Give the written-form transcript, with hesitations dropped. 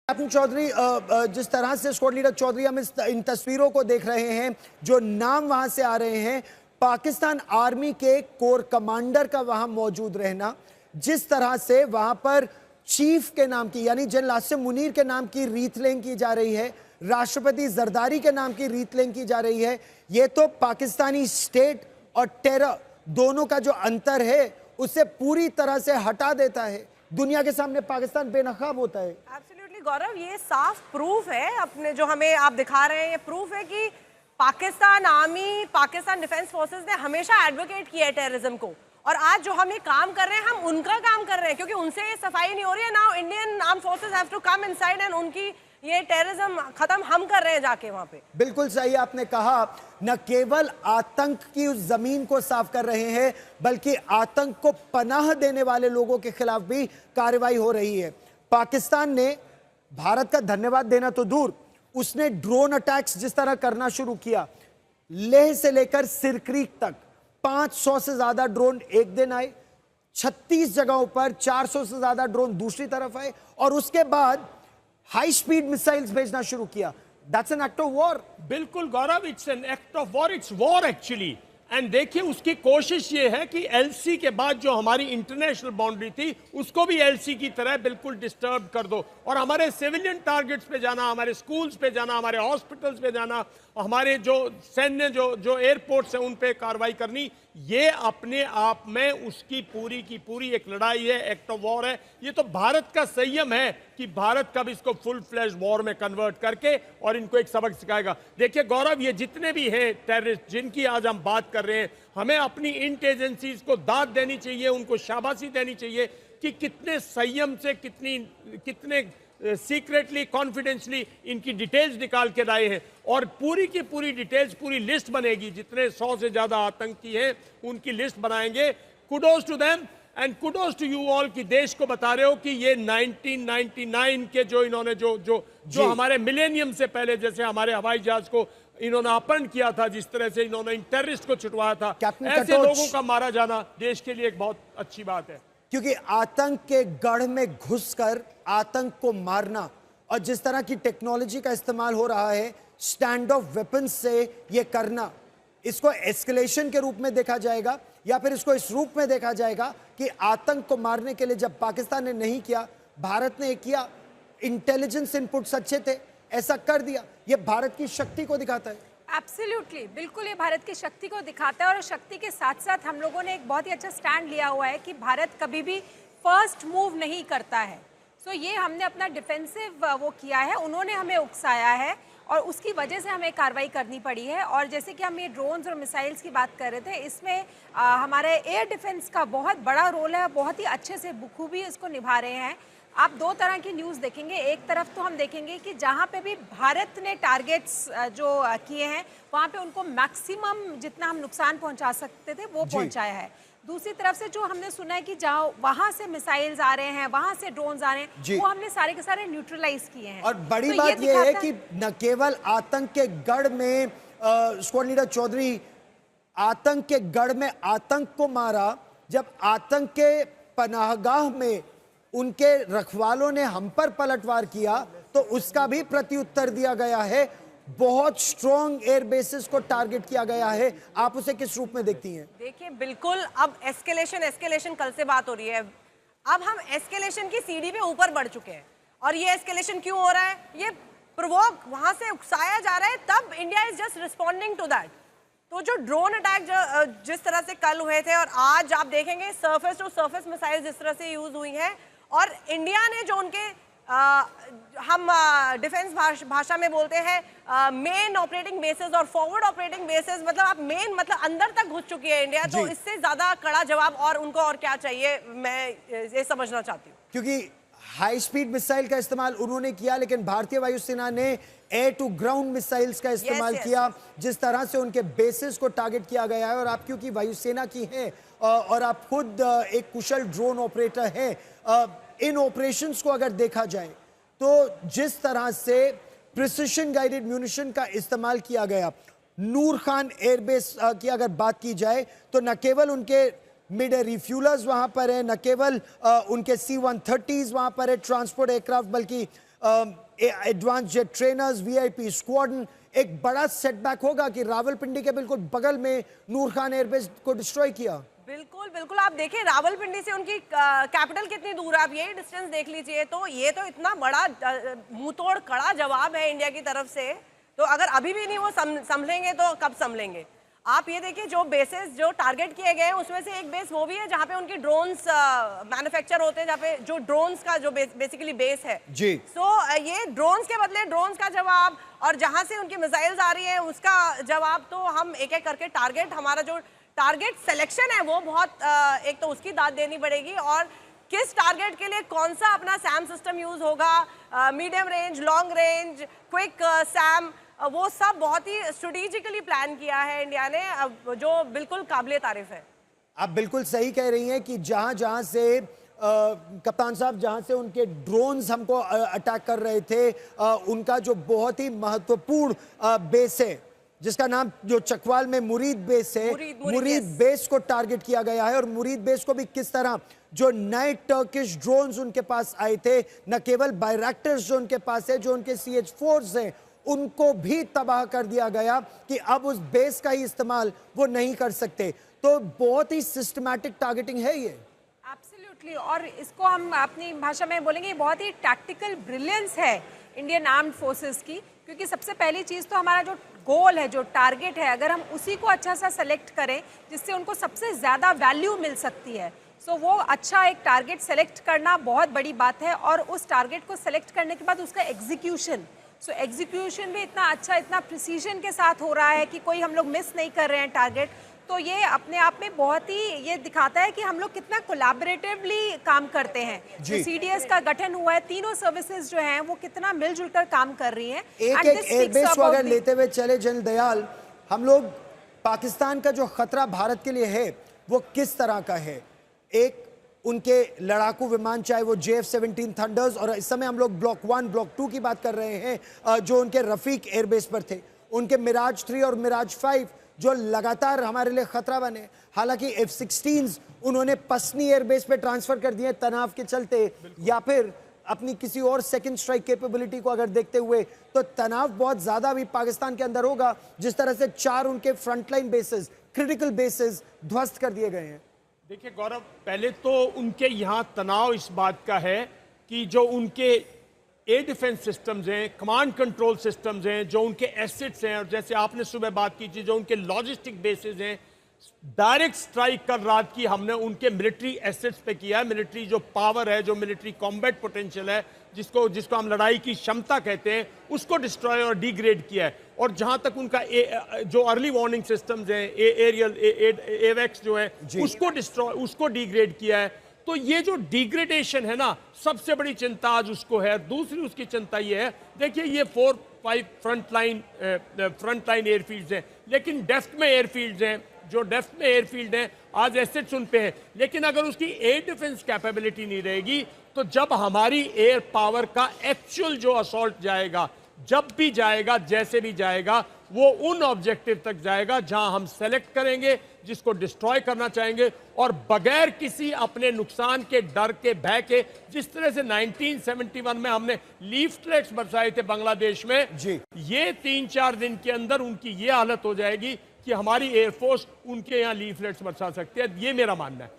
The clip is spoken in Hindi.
कैप्टन चौधरी, जिस तरह से स्क्वाड लीडर चौधरी हम इन तस्वीरों को देख रहे हैं, जो नाम वहां से आ रहे हैं, पाकिस्तान आर्मी के कोर कमांडर का वहां मौजूद रहना, जिस तरह से वहां पर चीफ के नाम की यानी जनरल आसिम मुनीर के नाम की रीथलेंग की जा रही है, राष्ट्रपति जरदारी के नाम की रीथलेंग की जा रही है, ये तो पाकिस्तानी स्टेट और टेरर दोनों का जो अंतर है उसे पूरी तरह से हटा देता है। दुनिया के सामने पाकिस्तान बेनकाब होता है। एब्सोल्युटली गौरव, ये साफ प्रूफ है अपने जो हमें आप दिखा रहे हैं, ये प्रूफ है कि Pakistan army, Pakistan defence forces ने हमेशा एडवोकेट किया है टेररिज्म को, और आज जो हम ये काम कर रहे हैं हम उनका काम कर रहे हैं क्योंकि उनसे ये सफाई नहीं हो रही है। Now Indian arm forces have to come inside and उनकी ये टेररिज्म खत्म हम कर रहे हैं जाके वहां पे। बिल्कुल सही आपने कहा, न केवल आतंक की उस जमीन को साफ कर रहे हैं बल्कि आतंक को पनाह देने वाले लोगों के खिलाफ भी कार्रवाई हो रही है। पाकिस्तान ने भारत का धन्यवाद देना तो दूर, उसने ड्रोन अटैक्स जिस तरह करना शुरू किया, लेह से लेकर सिरक्रीक तक 500 से ज्यादा ड्रोन एक दिन आए, 36 जगहों पर 400 से ज्यादा ड्रोन दूसरी तरफ आए, और उसके बाद हाई स्पीड मिसाइल्स भेजना शुरू किया। That's an act of war. बिल्कुल Gaurav, it's an act of war, it's war actually. And देखिए उसकी कोशिश ये है कि एलसी के बाद जो हमारी इंटरनेशनल बाउंड्री थी उसको भी एलसी की तरह बिल्कुल डिस्टर्ब कर दो, और हमारे सिविलियन टारगेट्स पे जाना, हमारे स्कूल्स पे जाना, हमारे हॉस्पिटल्स पे जाना, हमारे जो सैन्य जो एयरपोर्ट्स हैं उन पे कार्रवाई करनी, ये अपने आप में उसकी पूरी की पूरी एक लड़ाई है, एक्ट ऑफ वॉर है। ये तो भारत का संयम है कि भारत कब इसको फुल फ्लैश वॉर में कन्वर्ट करके और इनको एक सबक सिखाएगा। देखिए गौरव, ये जितने भी हैं टेररिस्ट जिनकी आज हम बात कर रहे हैं, हमें अपनी इंटेलिजेंसीज को दाद देनी चाहिए, उनको शाबाशी देनी चाहिए कि कितने संयम से कितने सीक्रेटली कॉन्फिडेंशली इनकी डिटेल्स निकाल के लाए हैं, और पूरी की पूरी डिटेल्स, पूरी लिस्ट बनेगी। जितने 100 से ज्यादा आतंकी हैं उनकी लिस्ट बनाएंगे। Kudos to them and kudos to you all कि देश को बता रहे हो कि ये 1999 के जो इन्होंने जो हमारे मिलेनियम से पहले जैसे हमारे हवाई जहाज को इन्होंने अपहरण किया था, जिस तरह से इन्होंने इन टेररिस्ट को छुटवाया था, ऐसे लोगों का मारा जाना देश के लिए एक बहुत अच्छी बात है। क्योंकि आतंक के गढ़ में घुसकर आतंक को मारना, और जिस तरह की टेक्नोलॉजी का इस्तेमाल हो रहा है स्टैंड ऑफ वेपन्स से ये करना, इसको एस्केलेशन के रूप में देखा जाएगा या फिर इसको इस रूप में देखा जाएगा कि आतंक को मारने के लिए जब पाकिस्तान ने नहीं किया, भारत ने किया, इंटेलिजेंस इनपुट्स अच्छे थे, ऐसा कर दिया। ये भारत की शक्ति को दिखाता है। एब्सोल्युटली, बिल्कुल ये भारत की शक्ति को दिखाता है, और शक्ति के साथ साथ हम लोगों ने एक बहुत ही अच्छा स्टैंड लिया हुआ है कि भारत कभी भी फर्स्ट मूव नहीं करता है। सो ये हमने अपना डिफेंसिव वो किया है, उन्होंने हमें उकसाया है और उसकी वजह से हमें कार्रवाई करनी पड़ी है। और जैसे कि हम ये ड्रोन्स और मिसाइल्स की बात कर रहे थे, इसमें हमारे एयर डिफेंस का बहुत बड़ा रोल है, बहुत ही अच्छे से बखूबी इसको निभा रहे हैं। आप दो तरह की न्यूज़ देखेंगे, एक तरफ तो हम देखेंगे कि जहाँ पे भी भारत ने टारगेट्स जो किए हैं वहाँ पे उनको मैक्सिमम जितना हम नुकसान पहुँचा सकते थे वो पहुँचाया है। दूसरी तरफ से जो हमने सुना है कि जहाँ वहाँ से मिसाइल्स आ रहे हैं, वहाँ से ड्रोन्स आ रहे हैं, वो हमने सारे के सारे न्यूट्रलाइज किए हैं। और बड़ी तो बात ये है कि न केवल आतंक के गढ़ में स्क्वाड लीडर चौधरी आतंक के गढ़ में आतंक को मारा, जब आतंक के पनाहगाह में उनके रखवालों ने हम पर पलटवार किया तो उसका भी प्रत्युत्तर दिया गया है। बहुत स्ट्रॉन्ग एयर बेसिस को टारगेट किया गया है। आप उसे किस रूप में देखती हैं? देखिए बिल्कुल, अब एस्केलेशन कल से बात हो रही है, अब हम एस्केलेशन की सीढ़ी पे ऊपर बढ़ चुके हैं। और ये एस्केलेशन क्यों हो रहा है? ये प्रोवोक वहां से उकसाया जा रहा है, तब India is just responding to that. तो जो ड्रोन अटैक जिस तरह से कल हुए थे और आज आप देखेंगे सरफेस टू सरफेस मिसाइल जिस तरह से यूज हुई है, और इंडिया ने जो उनके हम डिफेंस भाषा में बोलते हैं मेन ऑपरेटिंग बेसिस और फॉरवर्ड ऑपरेटिंग बेसिस, मतलब आप मेन मतलब अंदर तक घुस चुकी है इंडिया। तो इससे ज्यादा कड़ा जवाब और उनको और क्या चाहिए, मैं ये समझना चाहती हूँ। क्योंकि हाई स्पीड मिसाइल का इस्तेमाल उन्होंने किया, लेकिन भारतीय वायुसेना ने एयर टू ग्राउंड मिसाइल्स का इस्तेमाल किया। जिस तरह से उनके बेसिस को टारगेट किया गया है, और आप क्योंकि वायुसेना की हैं और आप खुद एक कुशल ड्रोन ऑपरेटर हैं, इन ऑपरेशंस को अगर देखा जाए तो जिस तरह से प्रिसिशन गाइडेड म्यूनिशन का इस्तेमाल किया गया, नूर खान एयरबेस की अगर बात की जाए तो न केवल उनके मिड एयर रिफ्यूलर्स वहां पर है, न केवल उनके C-130s वहां पर है ट्रांसपोर्ट एयरक्राफ्ट, बल्कि advance jet trainers, VIP squadron, एक बड़ा सेटबैक होगा कि रावलपिंडी के बिल्कुल बगल में नूर खान एयरबेस को डिस्ट्रॉय किया। बिल्कुल बिल्कुल, आप देखिए रावलपिंडी से उनकी कैपिटल कितनी दूर है, आप यही डिस्टेंस देख लीजिए। तो ये तो इतना बड़ा मुंहतोड़ कड़ा जवाब है इंडिया की तरफ से। तो अगर अभी भी नहीं वो संभलेंगे तो कब संभलेंगे? आप ये देखिए जो बेसेस जो टारगेट किए गए हैं उसमें से एक बेस वो भी है जहाँ पे उनकी ड्रोन्स मैन्युफैक्चर होते हैं, जहाँ पे जो ड्रोन्स का जो बेसिकली बेस है जी। ये ड्रोन्स के बदले ड्रोन्स का जवाब और जहाँ से उनकी मिसाइल्स आ रही है उसका जवाब, तो हम एक एक करके टारगेट, हमारा जो टारगेट सिलेक्शन है वो बहुत एक तो उसकी दाद देनी पड़ेगी, और किस टारगेट के लिए कौन सा अपना सैम सिस्टम यूज होगा, medium range, long range, quick Sam, वो सब बहुत ही स्ट्रेटेजिकली प्लान किया है इंडिया ने, जो बिल्कुल काबिले तारीफ है। आप बिल्कुल सही कह रही हैं कि जहां जहां से कप्तान साहब, जहां से उनके ड्रोन्स हमको अटैक कर रहे थे, उनका जो बहुत ही महत्वपूर्ण बेस है जिसका नाम जो चकवाल में मुरीद बेस है, मुरीद बेस को टारगेट किया गया है। और मुरीद बेस को भी किस तरह जो नए टर्किश ड्रोन्स उनके पास आए थे, न केवल बायरैक्टर्स जो उनके पास है, जो उनके CH-4s हैं, उनको भी तबाह कर दिया गया कि अब उस बेस का ही इस्तेमाल वो नहीं कर सकते। तो बहुत ही सिस्टमैटिक टारगेटिंग है ये। एब्सोल्युटली, और इसको हम अपनी भाषा में बोलेंगे बहुत ही टैक्टिकल ब्रिलियंस है इंडियन आर्म्ड फोर्सेस की, क्योंकि सबसे पहली चीज़ तो हमारा जो गोल है, जो टारगेट है, अगर हम उसी को अच्छा सा सेलेक्ट करें जिससे उनको सबसे ज़्यादा वैल्यू मिल सकती है, सो वो अच्छा एक टारगेट सेलेक्ट करना बहुत बड़ी बात है। और उस टारगेट को सेलेक्ट करने के बाद उसका एग्जीक्यूशन, सो एग्जीक्यूशन भी इतना अच्छा, इतना प्रिसीजन के साथ हो रहा है कि कोई हम लोग मिस नहीं कर रहे हैं टारगेट। तो ये अपने आप में बहुत ही ये दिखाता है कि हम लोग कितना कोलैबोरेटिवली काम करते हैं। जो CDS का गठन हुआ है, तीनों सर्विसेज जो हैं वो कितना मिलजुल कर काम कर रही हैं। एक एयरबेस को अगर लेते हुए चले जनरल दयाल, हम लोग पाकिस्तान का जो खतरा भारत के लिए है वो किस तरह का है? एक उनके लड़ाकू विमान, चाहे वो JF-17 थंडर्स, और इस समय हम लोग ब्लॉक 1, ब्लॉक 2 की बात कर रहे हैं जो उनके रफीक एयरबेस पर थे, उनके मिराज 3 और मिराज 5 जो लगातार हमारे लिए खतरा बने। हालांकि F-16s उन्होंने पसनी एयरबेस पे ट्रांसफर कर दिए तनाव के चलते, या फिर अपनी किसी और सेकंड स्ट्राइक कैपेबिलिटी को अगर देखते हुए, तो तनाव बहुत ज्यादा भी पाकिस्तान के अंदर होगा, जिस तरह से 4 उनके फ्रंटलाइन बेसेस, क्रिटिकल बेसेस ध्वस्त कर दिए गए हैं। देखिए गौरव, पहले तो उनके यहाँ तनाव इस बात का है कि जो उनके एयर डिफेंस सिस्टम्स हैं, कमांड कंट्रोल सिस्टम्स हैं, जो उनके एसेट्स हैं, और जैसे आपने सुबह बात की थी जो उनके लॉजिस्टिक बेसिस हैं, डायरेक्ट स्ट्राइक कल रात की हमने उनके मिलिट्री एसेट्स पे किया है। मिलिट्री जो पावर है, जो मिलिट्री कॉम्बैट पोटेंशियल है, जिसको हम लड़ाई की क्षमता कहते हैं, उसको डिस्ट्रॉय और डिग्रेड किया है। और जहां तक उनका जो अर्ली वार्निंग सिस्टम्स हैं, एरियल एवेक्स जो है, उसको डिग्रेड किया है। तो ये जो डिग्रेडेशन है ना, सबसे बड़ी चिंता आज उसको है। दूसरी उसकी चिंता ये है, देखिए ये 4-5 फ्रंटलाइन एयरफील्ड्स हैं, लेकिन डेफ्थ में एयरफील्ड्स हैं, जो डेफ्थ में एयरफील्ड हैं, आज एसेट्स उन पे हैं। लेकिन अगर उसकी एयर डिफेंस कैपेबिलिटी नहीं रहेगी, तो जब हमारी एयर पावर का एक्चुअल जो असॉल्ट जाएगा, जब भी जाएगा, जैसे भी जाएगा, वो उन ऑब्जेक्टिव तक जाएगा जहां हम सेलेक्ट करेंगे, जिसको डिस्ट्रॉय करना चाहेंगे, और बगैर किसी अपने नुकसान के डर के, भय के, जिस तरह से 1971 में हमने लीफलेट्स बरसाए थे बांग्लादेश में जी। ये 3-4 दिन के अंदर उनकी ये हालत हो जाएगी कि हमारी एयरफोर्स उनके यहाँ लीफलेट्स बरसा सकती है। ये मेरा मानना है।